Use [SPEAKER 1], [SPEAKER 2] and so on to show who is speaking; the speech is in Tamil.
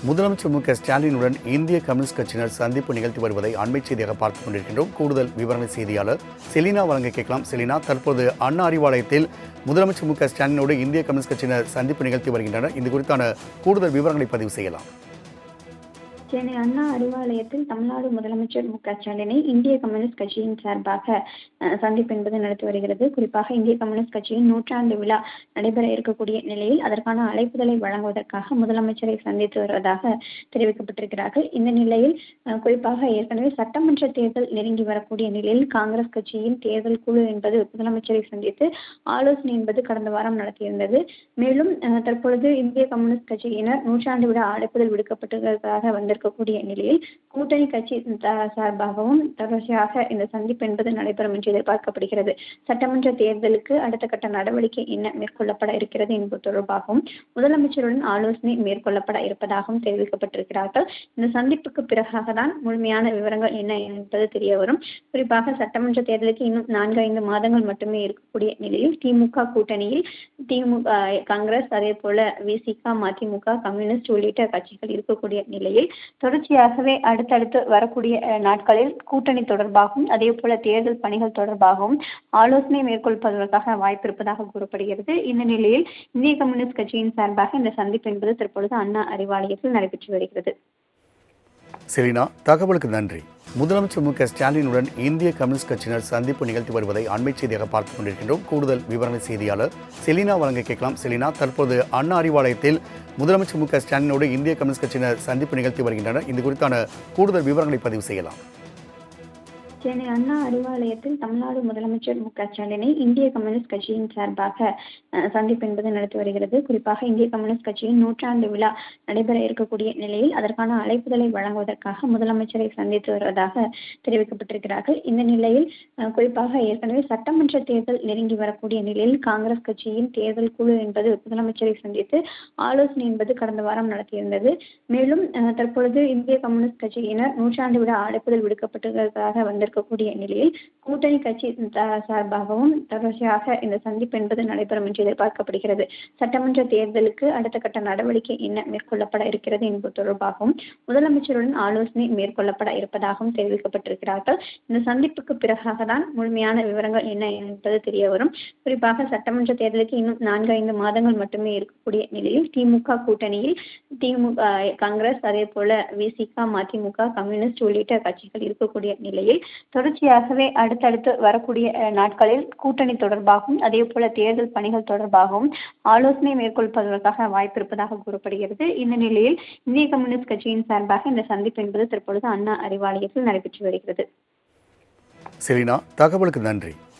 [SPEAKER 1] முதலமைச்சர் ஸ்டாலினுடன் இந்திய கம்யூனிஸ்ட் கட்சியினர் சந்திப்பு நிகழ்த்தி வருவதை அண்மை செய்தியாக பார்த்துக் கொண்டிருக்கின்றோம். கூடுதல் விவரங்கள் செய்தியாளர் செலினா வழங்க கேட்கலாம். செலினா, தற்போது அண்ணா அறிவாலயத்தில் முதலமைச்சர் ஸ்டாலினோடு இந்திய கம்யூனிஸ்ட் கட்சியினர் சந்திப்பு நிகழ்த்தி வருகின்றனர். இது குறித்தான கூடுதல் விவரங்களை பதிவு செய்யலாம்.
[SPEAKER 2] சென்னை அண்ணா அறிவாலயத்தில் தமிழ்நாடு முதலமைச்சர் ஸ்டாலினை இந்திய கம்யூனிஸ்ட் கட்சியின் சார்பாக சந்திப்பு என்பது நடத்தி வருகிறது. குறிப்பாக இந்திய கம்யூனிஸ்ட் கட்சியின் 100ஆண்டு விழா நடைபெற இருக்கக்கூடிய நிலையில் அதற்கான அழைப்புதலை வழங்குவதற்காக முதலமைச்சரை சந்தித்து வருவதாக தெரிவிக்கப்பட்டிருக்கிறார்கள். இந்த நிலையில் குறிப்பாக ஏற்கனவே சட்டமன்ற தேர்தல் நெருங்கி வரக்கூடிய நிலையில் காங்கிரஸ் கட்சியின் தேர்தல் குழு என்பது முதலமைச்சரை சந்தித்து ஆலோசனை என்பது கடந்த வாரம் நடத்தியிருந்தது. மேலும் தற்பொழுது இந்திய கம்யூனிஸ்ட் கட்சியினர் 100ஆண்டு விழா அழைப்புதல் விடுக்கப்பட்டிருப்பதாக இருக்கக்கூடிய நிலையில் கூட்டணி கட்சி சார்பாகவும் தொடர்ச்சியாக இந்த சந்திப்பு என்பது நடைபெறும் என்று எதிர்பார்க்கப்படுகிறது. சட்டமன்ற தேர்தலுக்கு அடுத்த கட்ட நடவடிக்கை என்ன மேற்கொள்ளப்பட இருக்கிறது என்பது தொடர்பாகவும் முதலமைச்சருடன் ஆலோசனை மேற்கொள்ளப்பட இருப்பதாகவும் தெரிவிக்கப்பட்டிருக்கிறார்கள். இந்த சந்திப்புக்கு பிறகாக தான் முழுமையான விவரங்கள் என்ன என்பது தெரிய வரும். குறிப்பாக சட்டமன்ற தேர்தலுக்கு இன்னும் 4-5 மாதங்கள் மட்டுமே இருக்கக்கூடிய நிலையில் திமுக கூட்டணியில் காங்கிரஸ், அதே போல விசிக, மதிமுக, கம்யூனிஸ்ட் உள்ளிட்ட கட்சிகள் இருக்கக்கூடிய நிலையில் தொடர்ச்சியாகவே அடுத்தடுத்து வரக்கூடிய நாட்களில் கூட்டணி தொடர்பாகவும் அதே போல தேர்தல் பணிகள் தொடர்பாகவும் ஆலோசனை மேற்கொள்வதற்காக வாய்ப்பு இருப்பதாக கூறப்படுகிறது. இந்த நிலையில் இந்திய கம்யூனிஸ்ட் கட்சியின் சார்பாக இந்த சந்திப்பு என்பது தற்பொழுது அண்ணா அறிவாலயத்தில் நடைபெற்று வருகிறது.
[SPEAKER 1] செலினா, தகவலுக்கு நன்றி. முதலமைச்சர் ஸ்டாலினுடன் இந்திய கம்யூனிஸ்ட் கட்சியினர் சந்திப்பு நிகழ்த்தி வருவதை அண்மை செய்தியாக பார்த்துக் கொண்டிருக்கின்றோம். கூடுதல் விவரங்கள் செய்தியாளர் செலினா வழங்க கேட்கலாம். செலினா, தற்போது அண்ணா அறிவாலயத்தில் முதலமைச்சர் ஸ்டாலினோடு இந்திய கம்யூனிஸ்ட் கட்சியினர் சந்திப்பு நிகழ்த்தி வருகின்றனர். இது குறித்தான கூடுதல் விவரங்களை பதிவு செய்யலாம்.
[SPEAKER 2] சென்னை அண்ணா அறிவாலயத்தில் தமிழ்நாடு முதலமைச்சர் ஸ்டாலினை இந்திய கம்யூனிஸ்ட் கட்சியின் சார்பாக சந்திப்பு என்பது நடத்தி வருகிறது. குறிப்பாக இந்திய கம்யூனிஸ்ட் கட்சியின் 100ஆண்டு விழா நடைபெற இருக்கக்கூடிய நிலையில் அதற்கான அழைப்புதலை வழங்குவதற்காக முதலமைச்சரை சந்தித்து வருவதாக தெரிவிக்கப்பட்டிருக்கிறார்கள். இந்த நிலையில் குறிப்பாக ஏற்கனவே சட்டமன்ற தேர்தல் நெருங்கி வரக்கூடிய நிலையில் காங்கிரஸ் கட்சியின் தேர்தல் குழு என்பது முதலமைச்சரை சந்தித்து ஆலோசனை என்பது கடந்த வாரம் நடத்தியிருந்தது. மேலும் தற்பொழுது இந்திய கம்யூனிஸ்ட் கட்சியினர் 100ஆண்டு விழா அழைப்புதல் விடுக்கப்பட்டிருப்பதாக இருக்கக்கூடிய நிலையில் கூட்டணி கட்சி சார்பாகவும் தொடர்ச்சியாக இந்த சந்திப்பு என்பது நடைபெறும் என்று எதிர்பார்க்கப்படுகிறது. சட்டமன்ற தேர்தலுக்கு அடுத்த கட்ட நடவடிக்கை என்ன மேற்கொள்ளப்பட இருக்கிறது என்பது தொடர்பாகவும் முதலமைச்சருடன் ஆலோசனை மேற்கொள்ளப்பட இருப்பதாகவும் தெரிவிக்கப்பட்டிருக்கிறார்கள். இந்த சந்திப்புக்கு பிறகாக தான் முழுமையான விவரங்கள் என்ன என்பது தெரிய வரும். குறிப்பாக சட்டமன்ற தேர்தலுக்கு இன்னும் 4-5 மாதங்கள் மட்டுமே இருக்கக்கூடிய நிலையில் திமுக கூட்டணியில் காங்கிரஸ், அதே போல விசிக, மதிமுக, கம்யூனிஸ்ட் உள்ளிட்ட கட்சிகள் இருக்கக்கூடிய நிலையில் தொடர்ச்சியாகவே அடுத்தடுத்து வரக்கூடிய நாட்களில் கூட்டணி தொடர்பாகவும் அதே போல தேர்தல் பணிகள் தொடர்பாகவும் ஆலோசனை மேற்கொள்வதற்காக வாய்ப்பு இருப்பதாக கூறப்படுகிறது. இந்த நிலையில் இந்திய கம்யூனிஸ்ட் கட்சியின் சார்பாக இந்த சந்திப்பு என்பது தற்பொழுது அண்ணா அறிவாலயத்தில் நடைபெற்று வருகிறது.
[SPEAKER 1] செலினா, தகவலுக்கு நன்றி.